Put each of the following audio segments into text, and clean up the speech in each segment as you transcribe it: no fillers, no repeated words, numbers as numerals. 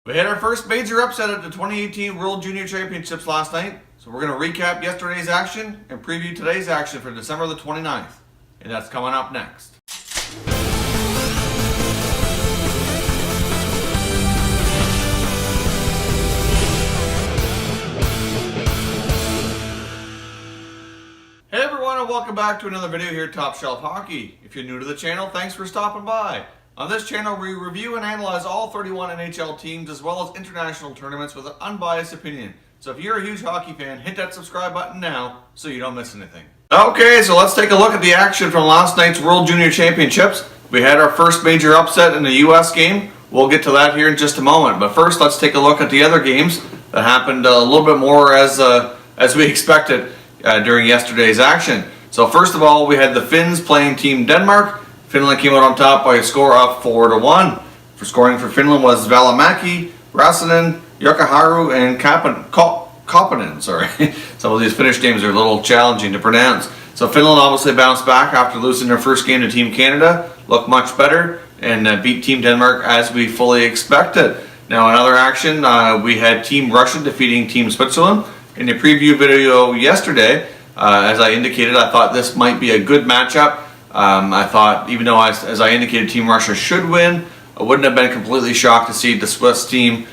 We had our first major upset at the 2018 World Junior Championships last night, so we're going to recap yesterday's action and preview today's action for December the 29th, and that's coming up next. Hey everyone, and welcome back to another video here at Top Shelf Hockey. If you're new to the channel, thanks for stopping by. On this channel, we review and analyze all 31 NHL teams as well as international tournaments with an unbiased opinion. So if you're a huge hockey fan, hit that subscribe button now so you don't miss anything. Okay, so let's take a look at the action from last night's World Junior Championships. We had our first major upset in the US game. We'll get to that here in just a moment. But first, let's take a look at the other games that happened a little bit more as we expected during yesterday's action. So first of all, we had the Finns playing Team Denmark. Finland came out on top by a score of 4-1. For scoring for Finland was Välimäki, Rasanen, Jokiharju, and Koponen. Sorry, some of these Finnish names are a little challenging to pronounce. So Finland obviously bounced back after losing their first game to Team Canada, looked much better, and beat Team Denmark as we fully expected. Now in other action, we had Team Russia defeating Team Switzerland. In the preview video yesterday, as I indicated, I thought this might be a good matchup. I thought, even though as I indicated Team Russia should win, I wouldn't have been completely shocked to see the Swiss team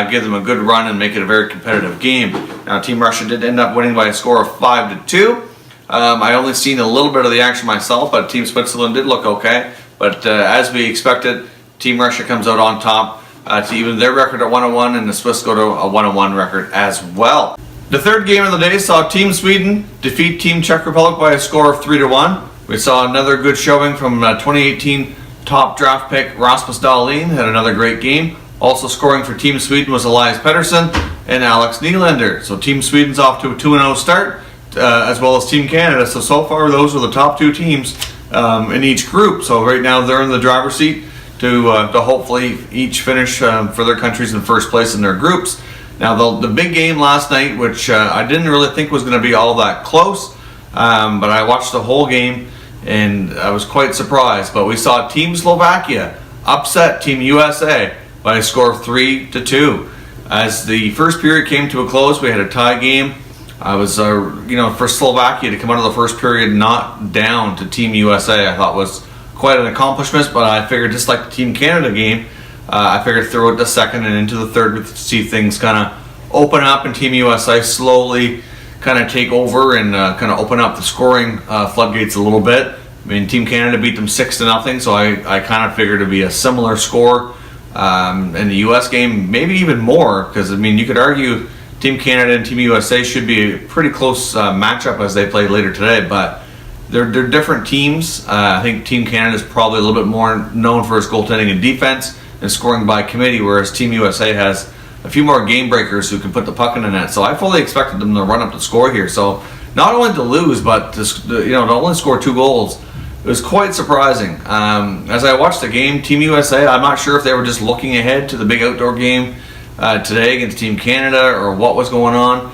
give them a good run and make it a very competitive game. Now Team Russia did end up winning by a score of 5-2. I only seen a little bit of the action myself, but Team Switzerland did look okay. But as we expected, Team Russia comes out on top to even their record at 1-1, and the Swiss go to a 1-1 record as well. The third game of the day saw Team Sweden defeat Team Czech Republic by a score of 3-1. We saw another good showing from 2018 top draft pick Rasmus Dahlin, had another great game. Also scoring for Team Sweden was Elias Pettersson and Alex Nylander. So Team Sweden's off to a 2-0 start, as well as Team Canada. So far those are the top two teams in each group. So right now they're in the driver's seat to hopefully each finish for their countries in first place in their groups. Now the big game last night, which I didn't really think was going to be all that close, but I watched the whole game and I was quite surprised. But we saw Team Slovakia upset Team USA by a score of 3-2. As the first period came to a close, we had a tie game. I was, for Slovakia to come out of the first period not down to Team USA, I thought was quite an accomplishment. But I figured, just like the Team Canada game, I figured throw it to second and into the third to see things kind of open up and Team USA slowly kind of take over and kind of open up the scoring floodgates a little bit. I mean, Team Canada beat them 6-0, so I kind of figured it'd be a similar score in the US game, maybe even more, because I mean, you could argue Team Canada and Team USA should be a pretty close matchup as they play later today, but they're different teams. I think Team Canada is probably a little bit more known for its goaltending and defense and scoring by committee, whereas Team USA has a few more game breakers who can put the puck in the net. So I fully expected them to run up the score here. So not only to lose, but to only score 2 goals. It was quite surprising. As I watched the game, Team USA, I'm not sure if they were just looking ahead to the big outdoor game today against Team Canada or what was going on,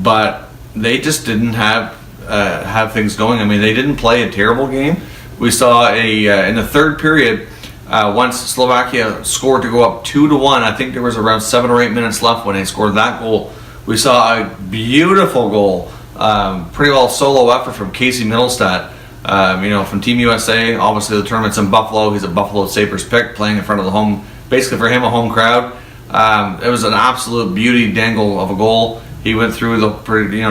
but they just didn't have things going. I mean, they didn't play a terrible game. We saw in the third period, once Slovakia scored to go up 2-1, I think there was around 7 or 8 minutes left when they scored that goal. We saw a beautiful goal, pretty well solo effort from Casey Middlestat, from Team USA. Obviously the tournament's in Buffalo. He's a Buffalo Sabres pick, playing in front of the home, basically for him a home crowd. It was an absolute beauty dangle of a goal. He went through the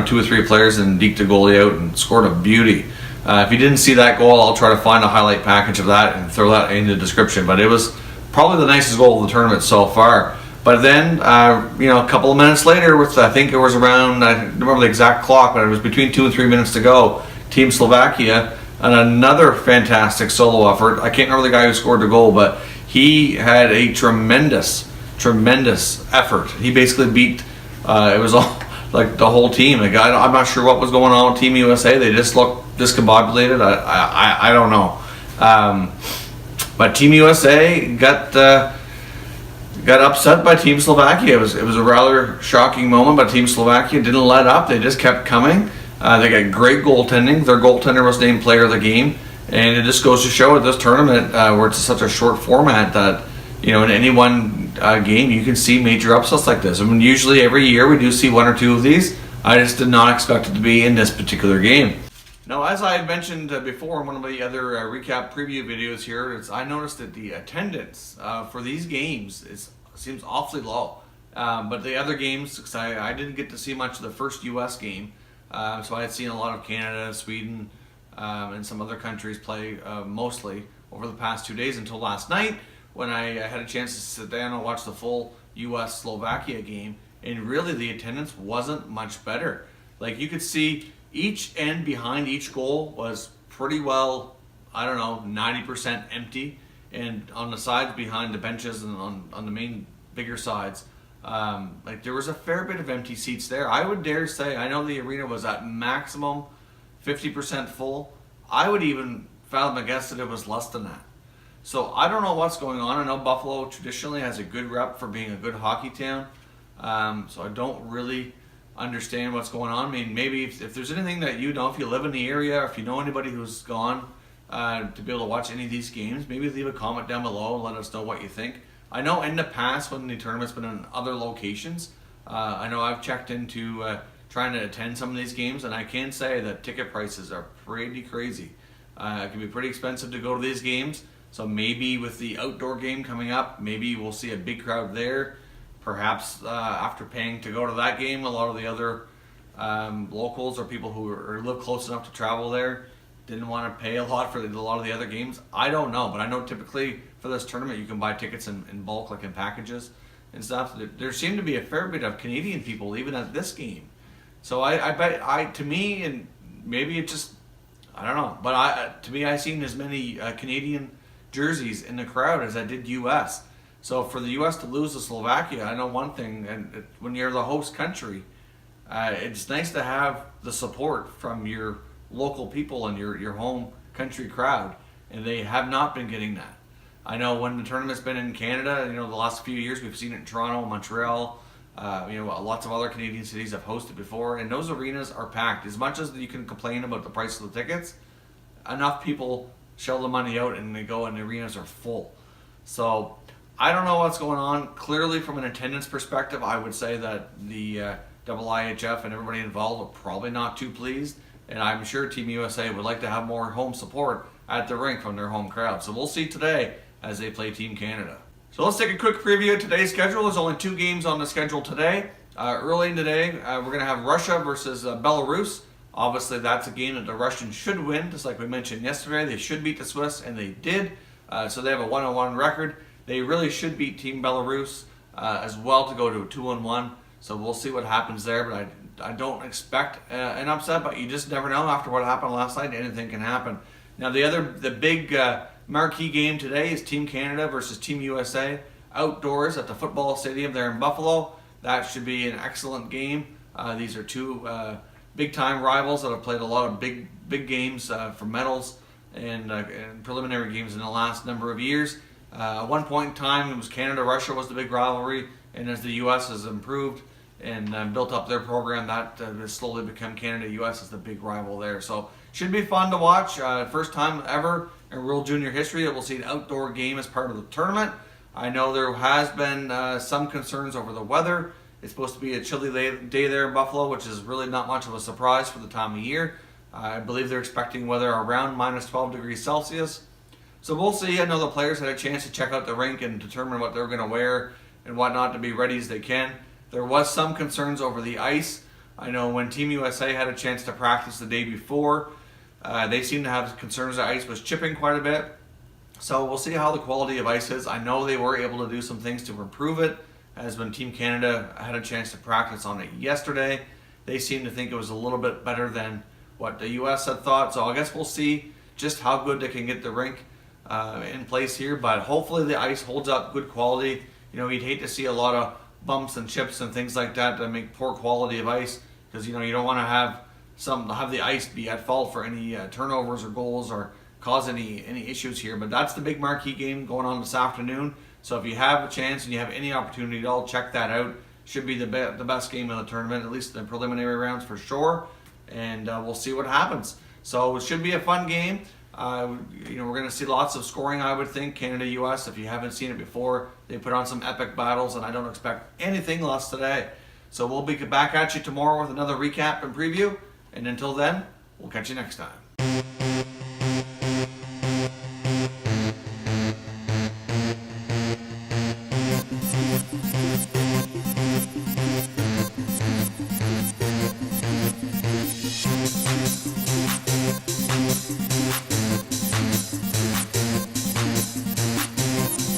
2 or 3 players and deked the goalie out and scored a beauty. If you didn't see that goal, I'll try to find a highlight package of that and throw that in the description. But it was probably the nicest goal of the tournament so far. But then, a couple of minutes later, I think it was around, I don't remember the exact clock, but it was between 2 and 3 minutes to go, Team Slovakia, and another fantastic solo effort. I can't remember the guy who scored the goal, but he had a tremendous effort. He basically beat, it was all like the whole team. Like, I'm not sure what was going on with Team USA. They just looked discombobulated. I don't know. But Team USA got upset by Team Slovakia. It was a rather shocking moment, but Team Slovakia didn't let up. They just kept coming. They got great goaltending. Their goaltender was named Player of the Game, and it just goes to show at this tournament where it's such a short format that in any one game, you can see major upsets like this. I mean, usually every year we do see one or two of these. I just did not expect it to be in this particular game. Now, as I had mentioned before in one of the other recap preview videos here, I noticed that the attendance for these games seems awfully low. But the other games, because I didn't get to see much of the first U.S. game, so I had seen a lot of Canada, Sweden, and some other countries play mostly over the past 2 days until last night when I had a chance to sit down and watch the full U.S.-Slovakia game, and really the attendance wasn't much better. Like, you could see each end behind each goal was pretty well, 90% empty, and on the sides behind the benches and on the main bigger sides, like there was a fair bit of empty seats there. I would dare say, I know the arena was at maximum 50% full. I would even found my guess that it was less than that. So I don't know what's going on. I know Buffalo traditionally has a good rep for being a good hockey town. So I don't really understand what's going on. I mean, maybe if there's anything that you know, if you live in the area, or if you know anybody who's gone to be able to watch any of these games, maybe leave a comment down below and let us know what you think. I know in the past when the tournament's been in other locations, I know I've checked into trying to attend some of these games, and I can say that ticket prices are pretty crazy. It can be pretty expensive to go to these games. So maybe with the outdoor game coming up, maybe we'll see a big crowd there. Perhaps after paying to go to that game, a lot of the other locals or people who live close enough to travel there didn't want to pay a lot for a lot of the other games. I don't know, but I know typically for this tournament you can buy tickets in bulk, like in packages and stuff. There seemed to be a fair bit of Canadian people even at this game. So I bet, to me, and maybe it just, I don't know, but to me I seen as many Canadian jerseys in the crowd as I did U.S. So for the U.S. to lose to Slovakia, I know one thing, and when you're the host country, it's nice to have the support from your local people and your home country crowd, and they have not been getting that. I know when the tournament's been in Canada, the last few years we've seen it in Toronto, Montreal, lots of other Canadian cities have hosted before, and those arenas are packed. As much as you can complain about the price of the tickets, enough people shell the money out and they go and the arenas are full. So I don't know what's going on. Clearly from an attendance perspective, I would say that the IIHF and everybody involved are probably not too pleased, and I'm sure Team USA would like to have more home support at the rink from their home crowd. So we'll see today as they play Team Canada. So let's take a quick preview of today's schedule. There's only 2 games on the schedule today. Early today, we're going to have Russia versus Belarus. Obviously, that's a game that the Russians should win, just like we mentioned yesterday. They should beat the Swiss, and they did. So they have a 1-1 record. They really should beat Team Belarus as well to go to a 2-1. So we'll see what happens there, but I don't expect an upset, but you just never know. After what happened last night, anything can happen. Now, the big marquee game today is Team Canada versus Team USA outdoors at the football stadium there in Buffalo. That should be an excellent game. These are two big-time rivals that have played a lot of big games for medals and preliminary games in the last number of years. At one point in time, it was Canada-Russia was the big rivalry, and as the U.S. has improved and built up their program, that has slowly become Canada-U.S. as the big rival there. So should be fun to watch. First time ever in World Junior history that we'll see an outdoor game as part of the tournament. I know there has been some concerns over the weather. It's supposed to be a chilly day there in Buffalo, which is really not much of a surprise for the time of year. I believe they're expecting weather around minus 12 degrees Celsius. So we'll see. I know the players had a chance to check out the rink and determine what they're going to wear and whatnot to be ready as they can. There was some concerns over the ice. I know when Team USA had a chance to practice the day before, they seemed to have concerns the ice was chipping quite a bit. So we'll see how the quality of ice is. I know they were able to do some things to improve it, as when Team Canada had a chance to practice on it yesterday, they seemed to think it was a little bit better than what the U.S. had thought. So I guess we'll see just how good they can get the rink in place here. But hopefully the ice holds up good quality. You'd hate to see a lot of bumps and chips and things like that make poor quality of ice, because you don't want to have the ice be at fault for any turnovers or goals or cause any issues here. But that's the big marquee game going on this afternoon. So if you have a chance and you have any opportunity at all, check that out. Should be the best game of the tournament, at least in the preliminary rounds for sure. And we'll see what happens. So it should be a fun game. You know, we're going to see lots of scoring, I would think. Canada-US, if you haven't seen it before, they put on some epic battles, and I don't expect anything less today. So we'll be back at you tomorrow with another recap and preview. And until then, we'll catch you next time.